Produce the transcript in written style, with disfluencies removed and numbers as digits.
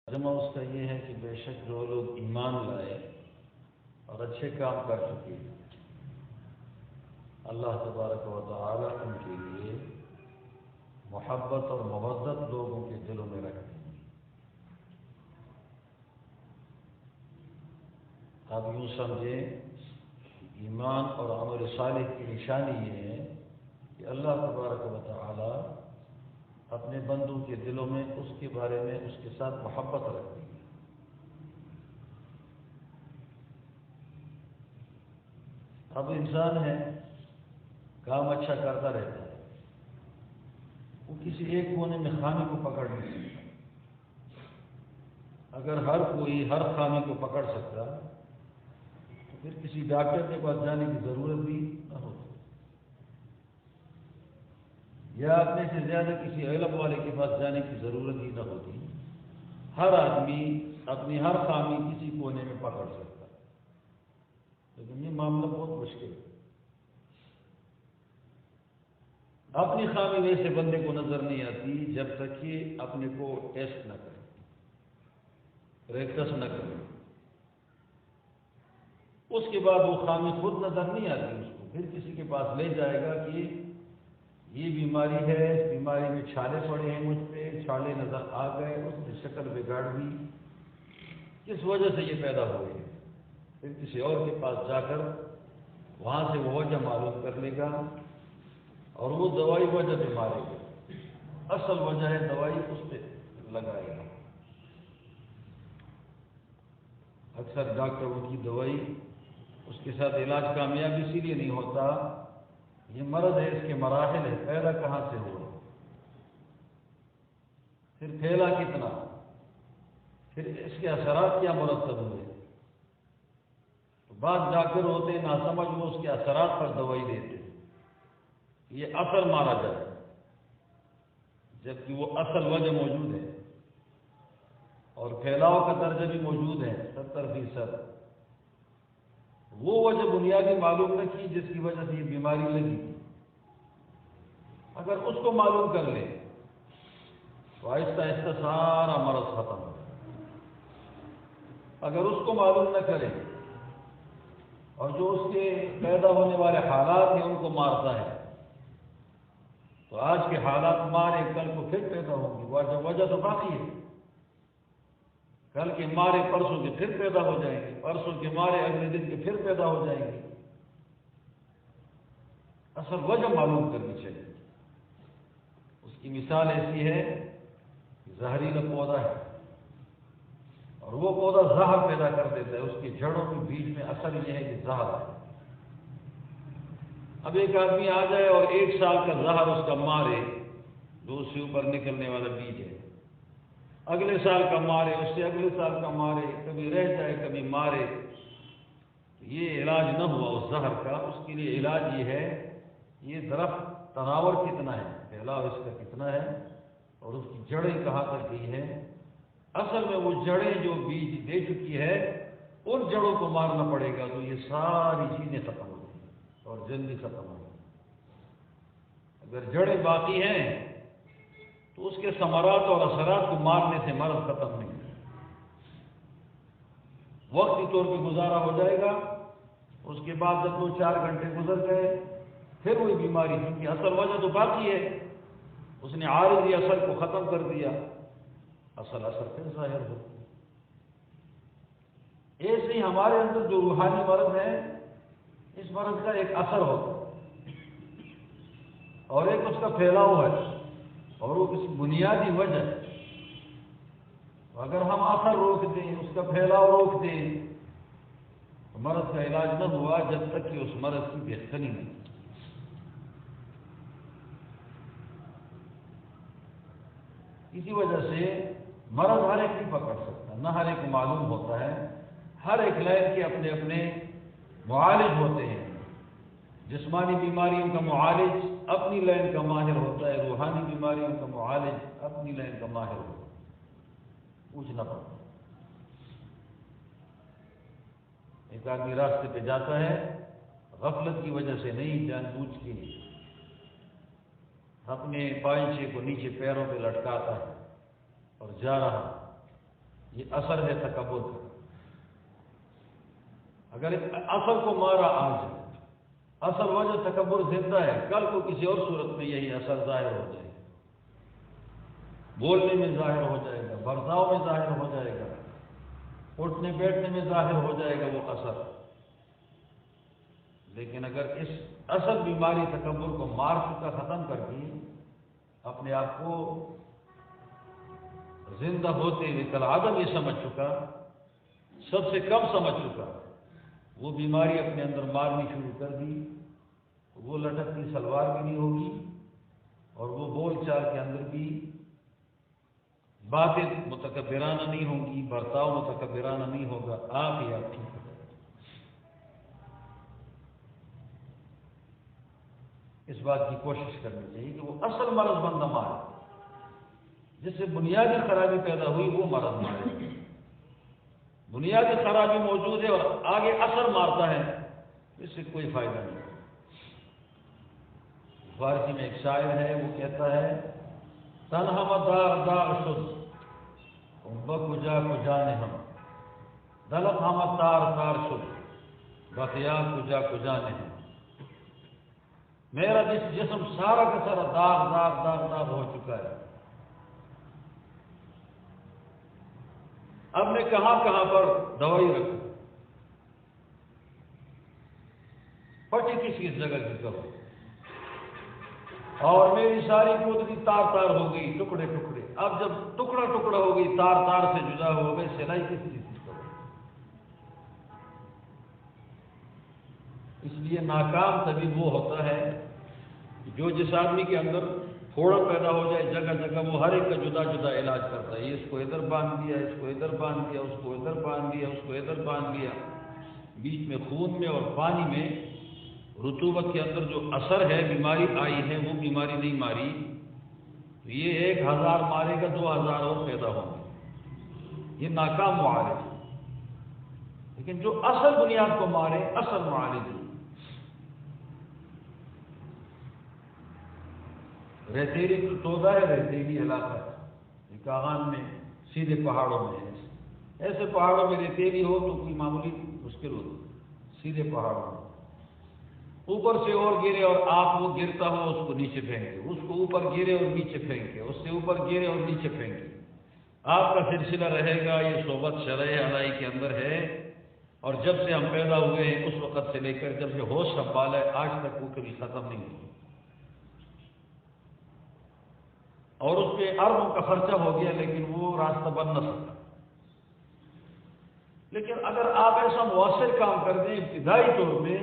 ترجمہ اس کا یہ ہے کہ بے شک جو لوگ ایمان لائے اور اچھے کام کر چکے ہیں اللہ تبارک و تعالی ان کے لیے محبت اور مودت لوگوں کے دلوں میں رکھتے ہیں۔ آپ یوں سمجھیں ایمان اور عمل صالح کی نشانی یہ ہے کہ اللہ تبارک و تعالی اپنے بندوں کے دلوں میں اس کے بارے میں اس کے ساتھ محبت رکھتی ہے۔ اب انسان ہے، کام اچھا کرتا رہتا ہے، وہ کسی ایک کونے میں خامی کو پکڑ نہیں سکتا۔ اگر ہر کوئی ہر خامی کو پکڑ سکتا تو پھر کسی ڈاکٹر کے پاس جانے کی ضرورت بھی نہ ہوتی، یا اپنے سے زیادہ کسی علم والے کے پاس جانے کی ضرورت ہی نہ ہوتی۔ ہر آدمی اپنی ہر خامی کسی کونے میں پکڑ سکتا، لیکن یہ معاملہ بہت مشکل ہے۔ اپنی خامی ویسے بندے کو نظر نہیں آتی جب تک کہ اپنے کو ٹیسٹ نہ کرے، پریکٹس نہ کرے۔ اس کے بعد وہ خامی خود نظر نہیں آتی اس کو، پھر کسی کے پاس لے جائے گا کہ یہ بیماری ہے، اس بیماری میں چھالے پڑے ہیں، مجھ پہ چھالے نظر آ گئے، اس نے شکل بگاڑ دی، کس وجہ سے یہ پیدا ہوئے۔ پھر کسی اور کے پاس جا کر وہاں سے وہ وجہ معلوم کر لے گا اور وہ دوائی وجہ پہ مارے گا، اصل وجہ ہے دوائی اس پہ لگائے گا۔ اکثر ڈاکٹروں کی دوائی اس کے ساتھ علاج کامیاب اسی لیے نہیں ہوتا، یہ مرض ہے، اس کے مراحل ہے، پیدا کہاں سے ہوا، پھر پھیلا کتنا، پھر اس کے اثرات کیا مرتب ہوئے۔ تو بعض ڈاکٹر ہوتے ہیں ناسمجھ، وہ اس کے اثرات پر دوائی دیتے ہیں، یہ اثر مارا جائے، جبکہ وہ اصل وجہ موجود ہے اور پھیلاؤ کا درجہ بھی موجود ہے 70%۔ وہ وجہ بنیادی معلوم نہ کی جس کی وجہ سے یہ بیماری لگی، اگر اس کو معلوم کر لے تو آہستہ آہستہ سارا مرض ختم ہو۔ اگر اس کو معلوم نہ کرے اور جو اس کے پیدا ہونے والے حالات ہیں ان کو مارتا ہے، تو آج کے حالات مارے کل کو پھر پیدا ہوں گے، وجہ تو باقی ہے، کل کے مارے پرسوں کے پھر پیدا ہو جائیں گے، پرسوں کے مارے اگلے دن کے پھر پیدا ہو جائیں گے۔ اصل وجہ معلوم کرنی چاہیے۔ اس کی مثال ایسی ہے کہ زہریلا پودا ہے اور وہ پودا زہر پیدا کر دیتا ہے، اس کی جڑوں کے بیچ میں اثر یہ ہے کہ زہر ہے۔ اب ایک آدمی آ جائے اور 1 سال کا زہر اس کا مارے، جو اس سے اوپر نکلنے والا بیج ہے، اگلے سال کا مارے، اس سے اگلے سال کا مارے، کبھی رہ جائے کبھی مارے، یہ علاج نہ ہوا اس زہر کا۔ اس کے لیے علاج یہ ہے، یہ درخت تناور کتنا ہے، پھیلاؤ اس کا کتنا ہے اور اس کی جڑیں کہاں تک گئی ہیں۔ اصل میں وہ جڑیں جو بیج دے چکی ہے ان جڑوں کو مارنا پڑے گا تو یہ ساری چیزیں ختم ہو جائیں گی اور جلدی ختم ہو جائیں گی۔ اگر جڑیں باقی ہیں تو اس کے ثمرات اور اثرات کو مارنے سے مرض ختم نہیں ہے، وقتی طور پہ گزارا ہو جائے گا، اس کے بعد جب 2-4 گھنٹے گزر گئے پھر وہی بیماری، کیونکہ اصل وجہ تو باقی ہے، اس نے عارضی اثر کو ختم کر دیا، اصل اثر پھر ظاہر ہو۔ ایسے ہی ہمارے اندر جو روحانی مرض ہے، اس مرض کا ایک اثر ہوتا ہے اور ایک اس کا پھیلاؤ ہے اور وہ کسی بنیادی وجہ ہے۔ اگر ہم اثر روک دیں، اس کا پھیلاؤ روک دیں، تو مرض کا علاج نہ ہوا جب تک کہ اس مرض کی بہتری نہیں۔ اسی وجہ سے مرض ہر ایک نہیں پکڑ سکتا، نہ ہر ایک کو معلوم ہوتا ہے، ہر ایک لائن کے اپنے اپنے معالج ہوتے ہیں۔ جسمانی بیماریوں کا معالج اپنی لائن کا ماہر ہوتا ہے، روحانی بیماریوں کا معالج اپنی لائن کا ماہر ہوتا ہے، پوچھنا پڑتا ہے۔ ایک آدمی راستے پہ جاتا ہے، غفلت کی وجہ سے نہیں، جان بوجھ کے اپنے پائنچے کو نیچے پیروں پہ لٹکاتا ہے اور جا رہا، یہ اثر ہے تکبر کا۔ اگر اثر کو مارا آج، اثر وجہ تکبر زندہ ہے، کل کو کسی اور صورت میں یہی اثر ظاہر ہو جائے گا، بولنے میں ظاہر ہو جائے گا، برتاؤ میں ظاہر ہو جائے گا، اٹھنے بیٹھنے میں ظاہر ہو جائے گا وہ اثر۔ لیکن اگر اس اصل بیماری تکبر کو مار چکا، ختم کر دی، اپنے آپ کو زندہ ہوتے ہوئے کل آدم یہ سمجھ چکا، سب سے کم سمجھ چکا، وہ بیماری اپنے اندر مارنی شروع کر دی، وہ لٹکتی سلوار بھی نہیں ہوگی، اور وہ بول چال کے اندر بھی باتیں متکبرانہ نہیں ہوں گی، برتاؤ متکبرانہ نہیں ہوگا، آپ ہی آپ ٹھیک ہو جائے۔ اس بات کی کوشش کرنی چاہیے کہ وہ اصل مرض بندہ مارے، جس سے بنیادی خرابی پیدا ہوئی وہ مرض مارے۔ بنیادی خرابی موجود ہے اور آگے اثر مارتا ہے، اس سے کوئی فائدہ نہیں۔ فارسی میں ایک شاعر ہے، وہ کہتا ہے تنہم دار دار شد بکجا کجا نے ہم، دلت ہم تار تار شد بقیا کجا کجا نے ہم۔ میرا جسم سارا کا سارا داغ داغ داغ داغ ہو چکا ہے، اب میں کہاں کہاں پر دوائی رکھوں، پٹی کس کس جگہ کی کروں، اور میری ساری قدرتی تار تار ہو گئی، ٹکڑے ٹکڑے۔ اب جب ٹکڑا ٹکڑا ہو گئی، تار تار سے جدا ہو گئے، سلائی کس چیز کی کروں؟ اس لیے ناکام طبیب وہ ہوتا ہے جو جس آدمی کے اندر پھوڑا پیدا ہو جائے، جگہ جگہ وہ ہر ایک کا جدا جدا علاج کرتا ہے، یہ اس کو ادھر باندھ دیا، اس کو ادھر باندھ دیا، اس کو ادھر باندھ دیا، اس کو ادھر باندھ دیا۔ بیچ میں خون میں اور پانی میں رطوبت کے اندر جو اثر ہے، بیماری آئی ہے، وہ بیماری نہیں ماری، تو یہ 1000 مارے گا، 2000 اور پیدا ہوں گے، یہ ناکام معالج ہے۔ لیکن جو اصل بنیاد کو مارے، اصل معالج ہے۔ ریتیلی تودا ہے، ریتیلی علاقہ ہے، یہ کاغان میں سیدھے پہاڑوں میں ہے، ایسے پہاڑوں میں ریتیلی ہو تو کوئی معمولی مشکل ہوتی، سیدھے پہاڑوں میں اوپر سے اور گرے اور آپ وہ گرتا ہو اس کو نیچے پھینکے، اس کو اوپر گرے اور نیچے پھینکے، اس سے اوپر گرے اور نیچے پھینکے، آپ کا سلسلہ رہے گا۔ یہ صحبت شرع علائی کے اندر ہے، اور جب سے ہم پیدا ہوئے ہیں اس وقت سے لے کر جب سے ہوش سنبھالا ہے آج تک وہ کبھی ختم نہیں ہوا، اور اس پہ اربوں کا خرچہ ہو گیا، لیکن وہ راستہ بن نہ سکا۔ لیکن اگر آپ ایسا مؤثر کام کر دیں ابتدائی طور پہ